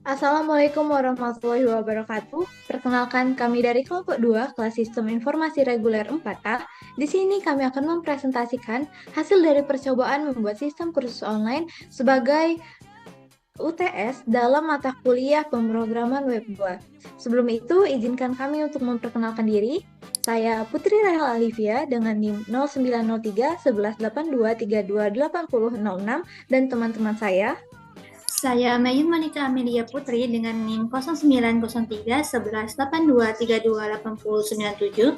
Assalamualaikum warahmatullahi wabarakatuh. Perkenalkan kami dari kelompok 2 kelas Sistem Informasi Reguler 4A. Di sini kami akan mempresentasikan hasil dari percobaan membuat sistem kursus online sebagai UTS dalam mata kuliah pemrograman web 2. Sebelum itu, izinkan kami untuk memperkenalkan diri. Saya Putri Rahel Alivia dengan NIM 0903 1182 328006 dan teman-teman saya. Saya Mayun Monica Amelia Putri dengan NIM 0903 1182 328097.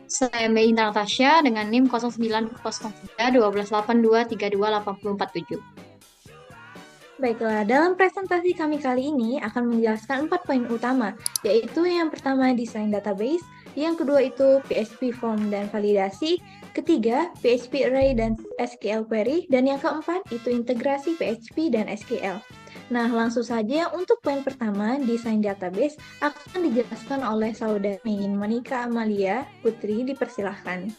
Saya Mei Natasha dengan NIM 0903 1282 32847. Baiklah, dalam presentasi kami kali ini akan menjelaskan 4 poin utama, yaitu yang pertama desain database, yang kedua itu PHP form dan validasi, ketiga PHP array dan SQL query, dan yang keempat itu integrasi PHP dan SQL. Nah, langsung saja untuk poin pertama, desain database akan dijelaskan oleh saudari Monica Amalia Putri, dipersilahkan.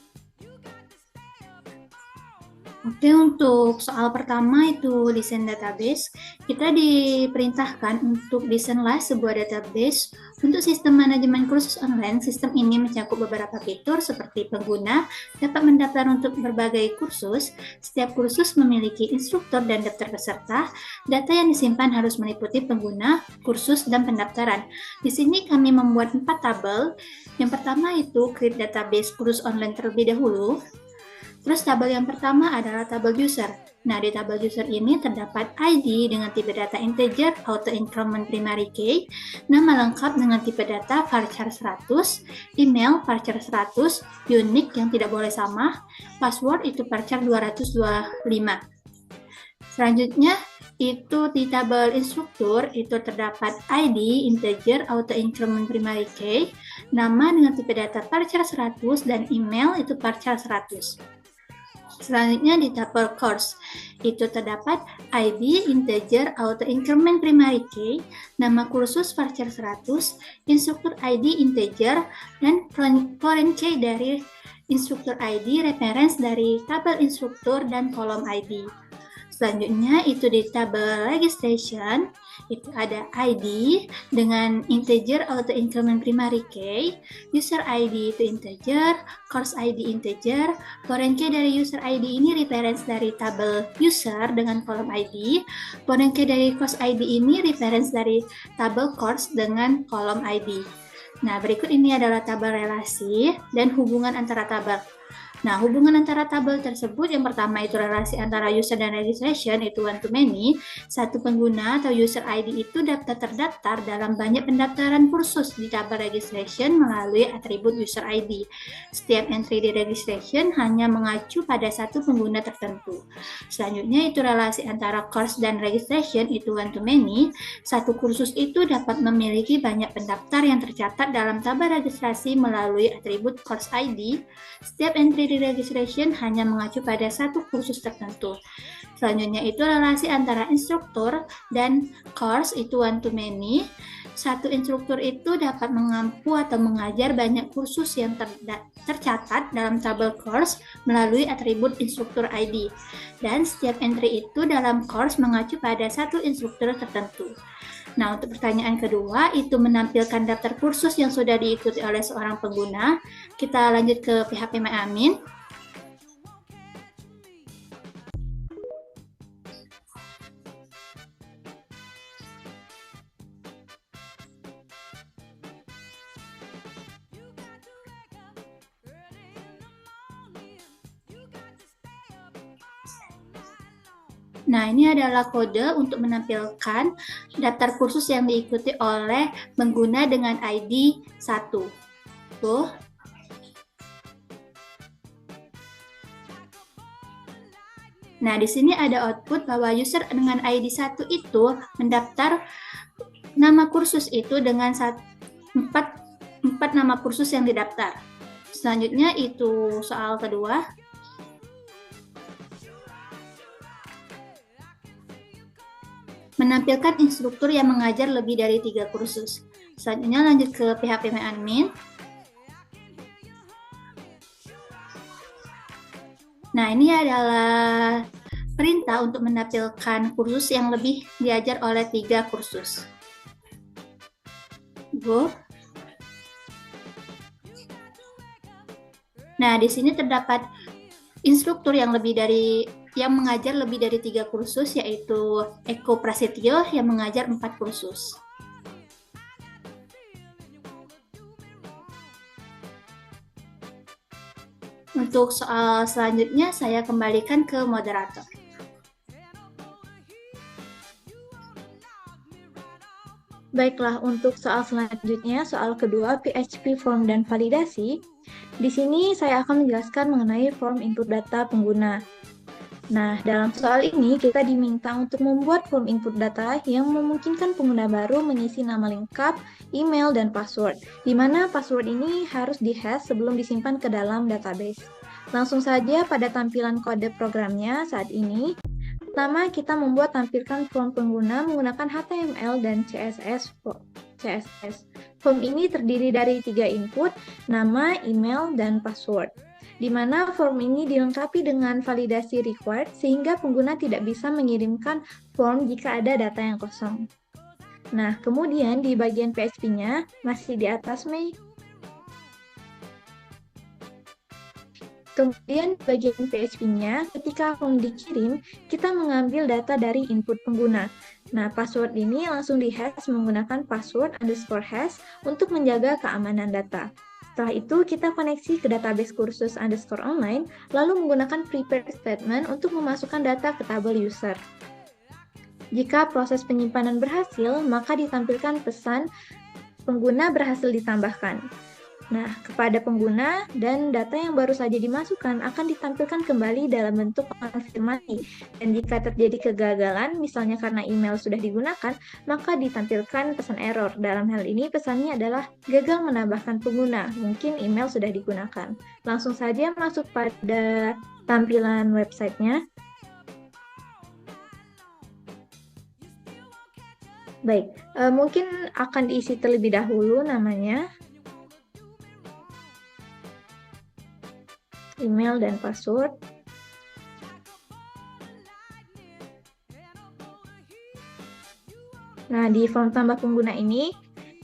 Oke, untuk soal pertama itu desain database, kita diperintahkan untuk desainlah sebuah database untuk sistem manajemen kursus online. Sistem ini mencakup beberapa fitur seperti pengguna dapat mendaftar untuk berbagai kursus. Setiap kursus memiliki instruktur dan daftar peserta. Data yang disimpan harus meliputi pengguna, kursus, dan pendaftaran. Di sini kami membuat 4 tabel. Yang pertama itu create database kursus online terlebih dahulu. Terus tabel yang pertama adalah tabel user. Nah, di tabel user ini terdapat ID dengan tipe data integer, auto increment primary key, nama lengkap dengan tipe data varchar 100, email varchar 100, unique yang tidak boleh sama, password itu varchar 225. Selanjutnya, itu di tabel instruktur itu terdapat ID, integer, auto increment primary key, nama dengan tipe data varchar 100, dan email itu varchar 100. Selanjutnya di tabel course, itu terdapat ID, integer, auto increment primary key, nama kursus varchar 100, instruktur ID integer, dan foreign key dari instruktur ID, reference dari tabel instruktur, dan kolom ID. Selanjutnya itu di tabel registration, itu ada ID dengan integer auto increment primary key, user ID itu integer, course ID integer, foreign key dari user ID ini reference dari tabel user dengan kolom ID, foreign key dari course ID ini reference dari tabel course dengan kolom ID. Nah, berikut ini adalah tabel relasi dan hubungan antara tabel. Nah, hubungan antara tabel tersebut yang pertama itu relasi antara user dan registration itu one to many. Satu pengguna atau user ID itu dapat terdaftar dalam banyak pendaftaran kursus di tabel registration melalui atribut user ID. Setiap entry di registration hanya mengacu pada satu pengguna tertentu. Selanjutnya itu relasi antara course dan registration itu one to many. Satu kursus itu dapat memiliki banyak pendaftar yang tercatat dalam tabel registrasi melalui atribut course ID. Setiap entry di registration hanya mengacu pada satu kursus tertentu. Selanjutnya itu relasi antara instruktur dan course itu one to many. Satu instruktur itu dapat mengampu atau mengajar banyak kursus yang tercatat dalam tabel course melalui atribut instruktur ID. Dan setiap entry itu dalam course mengacu pada satu instruktur tertentu. Nah, untuk pertanyaan kedua, itu menampilkan daftar kursus yang sudah diikuti oleh seorang pengguna. Kita lanjut ke PHP MyAdmin. Nah, ini adalah kode untuk menampilkan daftar kursus yang diikuti oleh pengguna dengan ID 1. Tuh. Nah, di sini ada output bahwa user dengan ID 1 itu mendaftar nama kursus itu dengan 4 nama kursus yang didaftar. Selanjutnya itu soal kedua. Menampilkan instruktur yang mengajar lebih dari 3 kursus. Selanjutnya lanjut ke PHP MyAdmin. Nah, ini adalah perintah untuk menampilkan kursus yang lebih diajar oleh 3 kursus. Go. Nah, di sini terdapat instruktur yang mengajar lebih dari 3 kursus, yaitu Eko Prasetyo yang mengajar 4 kursus. Untuk soal selanjutnya, saya kembalikan ke moderator. Baiklah, untuk soal selanjutnya, soal kedua, PHP form dan validasi. Di sini saya akan menjelaskan mengenai form input data pengguna. Nah, dalam soal ini kita diminta untuk membuat form input data yang memungkinkan pengguna baru mengisi nama lengkap, email, dan password, di mana password ini harus di-hash sebelum disimpan ke dalam database. Langsung saja pada tampilan kode programnya saat ini. Pertama, kita membuat tampilkan form pengguna menggunakan HTML dan CSS. Form ini terdiri dari 3 input, nama, email, dan password, di mana form ini dilengkapi dengan validasi required sehingga pengguna tidak bisa mengirimkan form jika ada data yang kosong. Nah, kemudian di bagian PHP-nya, masih di atas Mei. Kemudian bagian PHP-nya, ketika form dikirim, kita mengambil data dari input pengguna. Nah, password ini langsung di-hash menggunakan password_hash untuk menjaga keamanan data. Setelah itu, kita koneksi ke database kursus_online, lalu menggunakan prepare statement untuk memasukkan data ke tabel user. Jika proses penyimpanan berhasil, maka ditampilkan pesan pengguna berhasil ditambahkan. Nah, kepada pengguna dan data yang baru saja dimasukkan akan ditampilkan kembali dalam bentuk konfirmasi. Dan jika terjadi kegagalan, misalnya karena email sudah digunakan, maka ditampilkan pesan error. Dalam hal ini pesannya adalah gagal menambahkan pengguna, mungkin email sudah digunakan. Langsung saja masuk pada tampilan websitenya. Baik, mungkin akan diisi terlebih dahulu namanya, email dan password. Nah, di form tambah pengguna ini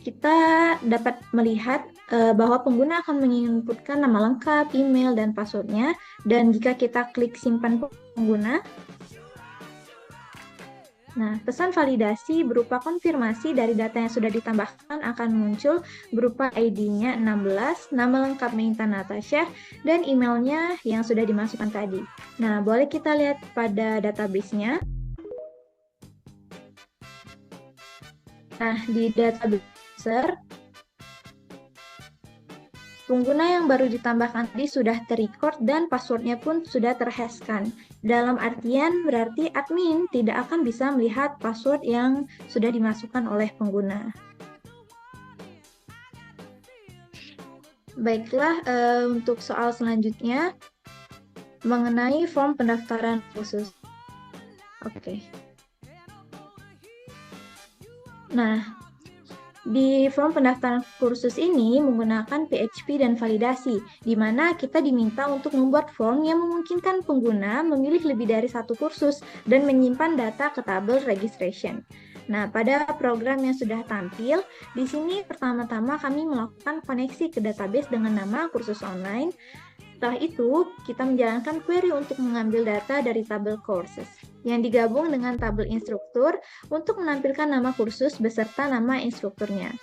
kita dapat melihat bahwa pengguna akan menginputkan nama lengkap, email, dan passwordnya. Dan jika kita klik simpan pengguna, nah, pesan validasi berupa konfirmasi dari data yang sudah ditambahkan akan muncul berupa ID-nya 16, nama lengkap Meita Natasha, dan emailnya yang sudah dimasukkan tadi. Nah, boleh kita lihat pada database-nya. Nah, di database user, pengguna yang baru ditambahkan tadi sudah terrecord dan passwordnya pun sudah terhashkan. Dalam artian berarti admin tidak akan bisa melihat password yang sudah dimasukkan oleh pengguna. Baiklah, untuk soal selanjutnya mengenai form pendaftaran khusus. Oke. Nah, di form pendaftaran kursus ini menggunakan PHP dan validasi, di mana kita diminta untuk membuat form yang memungkinkan pengguna memilih lebih dari satu kursus dan menyimpan data ke tabel registration. Nah, pada program yang sudah tampil, di sini pertama-tama kami melakukan koneksi ke database dengan nama kursus online. Setelah itu, kita menjalankan query untuk mengambil data dari tabel courses yang digabung dengan tabel instruktur untuk menampilkan nama kursus beserta nama instrukturnya.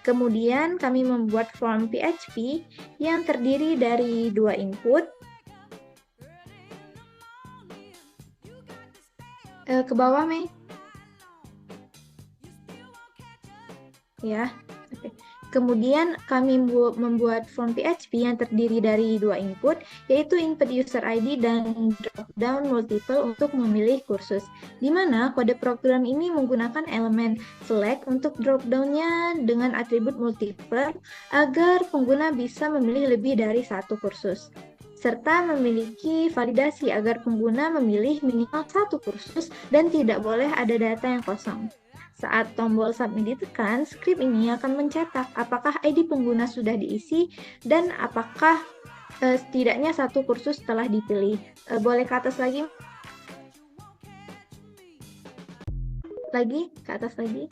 Kemudian kami membuat form PHP yang terdiri dari 2 input. Ke bawah, Mei. Ya. Oke. Kemudian kami membuat form PHP yang terdiri dari 2 input, yaitu input user ID dan drop-down multiple untuk memilih kursus, di mana kode program ini menggunakan elemen select untuk drop-down-nya dengan atribut multiple agar pengguna bisa memilih lebih dari satu kursus, serta memiliki validasi agar pengguna memilih minimal satu kursus dan tidak boleh ada data yang kosong. Saat tombol submit ditekan, script ini akan mencetak apakah ID pengguna sudah diisi dan apakah setidaknya satu kursus telah dipilih. Boleh ke atas lagi? lagi, ke atas lagi.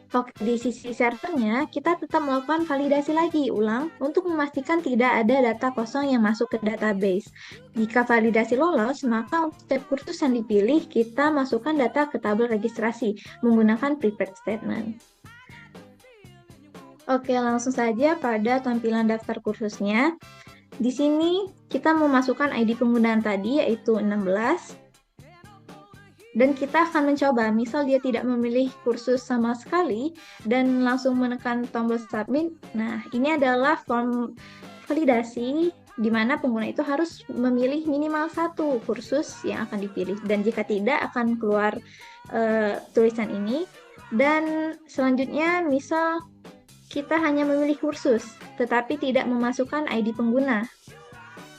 Oke, di sisi servernya, kita tetap melakukan validasi lagi ulang untuk memastikan tidak ada data kosong yang masuk ke database. Jika validasi lolos, maka untuk setiap kursus yang dipilih, kita masukkan data ke tabel registrasi menggunakan prepared statement. Oke, langsung saja pada tampilan daftar kursusnya. Di sini kita memasukkan ID penggunaan tadi, yaitu 16. Dan kita akan mencoba, misal dia tidak memilih kursus sama sekali dan langsung menekan tombol submit. Nah, ini adalah form validasi di mana pengguna itu harus memilih minimal satu kursus yang akan dipilih. Dan jika tidak, akan keluar tulisan ini. Dan selanjutnya, misal kita hanya memilih kursus, tetapi tidak memasukkan ID pengguna.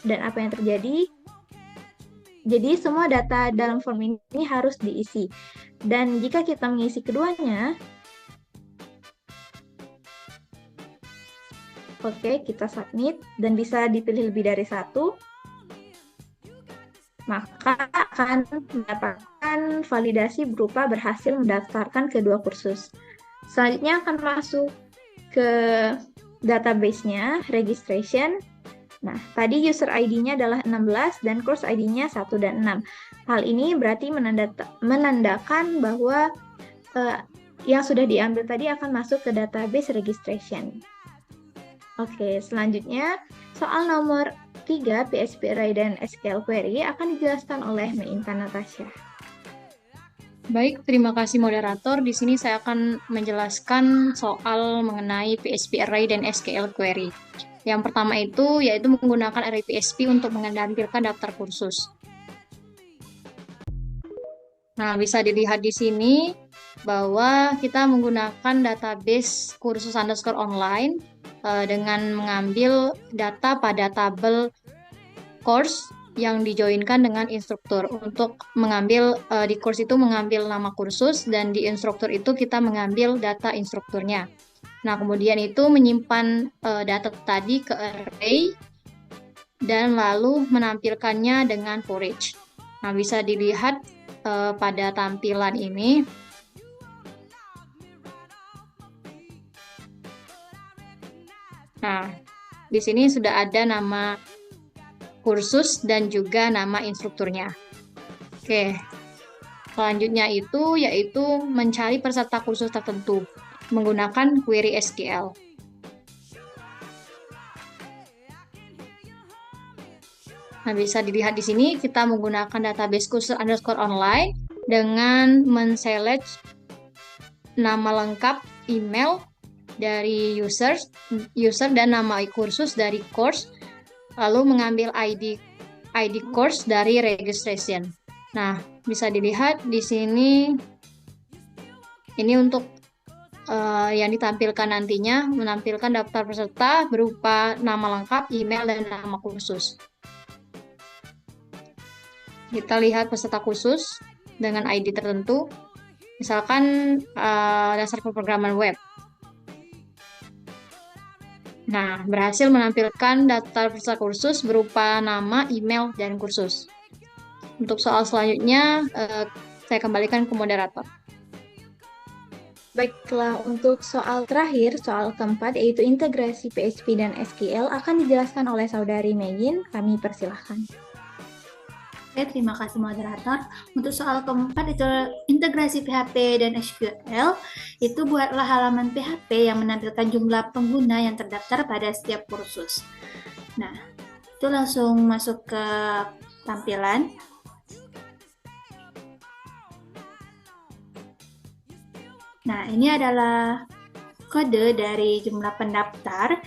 Dan apa yang terjadi? Jadi semua data dalam form ini harus diisi. Dan jika kita mengisi keduanya, oke, kita submit dan bisa dipilih lebih dari satu, maka akan mendapatkan validasi berupa berhasil mendaftarkan kedua kursus. Selanjutnya akan masuk ke database-nya, registration. Nah, tadi user ID-nya adalah 16 dan course ID-nya 1 dan 6. Hal ini berarti menandakan bahwa yang sudah diambil tadi akan masuk ke database registration. Oke, selanjutnya soal nomor 3 PHP Array dan SQL Query akan dijelaskan oleh Intan Natasha. Baik, terima kasih moderator. Di sini saya akan menjelaskan soal mengenai PHP Array dan SQL Query. Yang pertama itu yaitu menggunakan array PHP untuk menampilkan daftar kursus. Nah, bisa dilihat di sini bahwa kita menggunakan database kursus underscore online dengan mengambil data pada tabel course yang dijoinkan dengan instruktur. Untuk mengambil di course itu mengambil nama kursus dan di instruktur itu kita mengambil data instrukturnya. Nah, kemudian itu menyimpan data tadi ke array dan lalu menampilkannya dengan for each. Nah, bisa dilihat pada tampilan ini. Nah, di sini sudah ada nama kursus dan juga nama instrukturnya. Oke, selanjutnya itu yaitu mencari peserta kursus tertentu menggunakan query SQL. Nah, bisa dilihat di sini kita menggunakan database kursus underscore online dengan men-select nama lengkap email dari user dan nama kursus dari course, lalu mengambil ID course dari registration. Nah, bisa dilihat di sini ini untuk yang ditampilkan nantinya menampilkan daftar peserta berupa nama lengkap, email, dan nama kursus. Kita lihat peserta khusus dengan ID tertentu, misalkan dasar pemrograman web. Nah, berhasil menampilkan daftar peserta kursus berupa nama, email, dan kursus. Untuk soal selanjutnya, saya kembalikan ke moderator. Baiklah, untuk soal terakhir, soal keempat, yaitu integrasi PHP dan SQL, akan dijelaskan oleh Saudari Megin. Kami persilahkan. Oke, terima kasih moderator. Untuk soal keempat itu integrasi PHP dan SQL, itu buatlah halaman PHP yang menampilkan jumlah pengguna yang terdaftar pada setiap kursus. Nah, itu langsung masuk ke tampilan. Nah, ini adalah kode dari jumlah pendaftar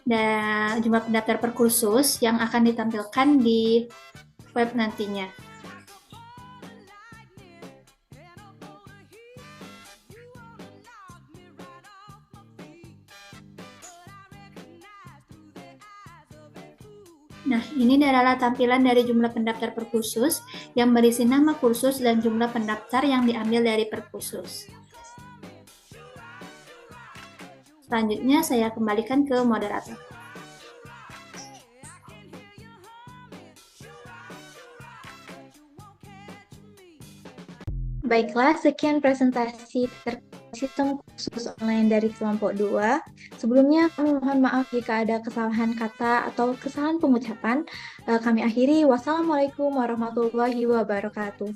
dan jumlah pendaftar per kursus yang akan ditampilkan di web nantinya. Nah, ini adalah tampilan dari jumlah pendaftar per kursus yang berisi nama kursus dan jumlah pendaftar yang diambil dari per kursus. Selanjutnya saya kembalikan ke moderator. Baiklah, sekian presentasi terkait sistem kursus online dari kelompok 2. Sebelumnya kami mohon maaf jika ada kesalahan kata atau kesalahan pengucapan. Kami akhiri. Wassalamualaikum warahmatullahi wabarakatuh.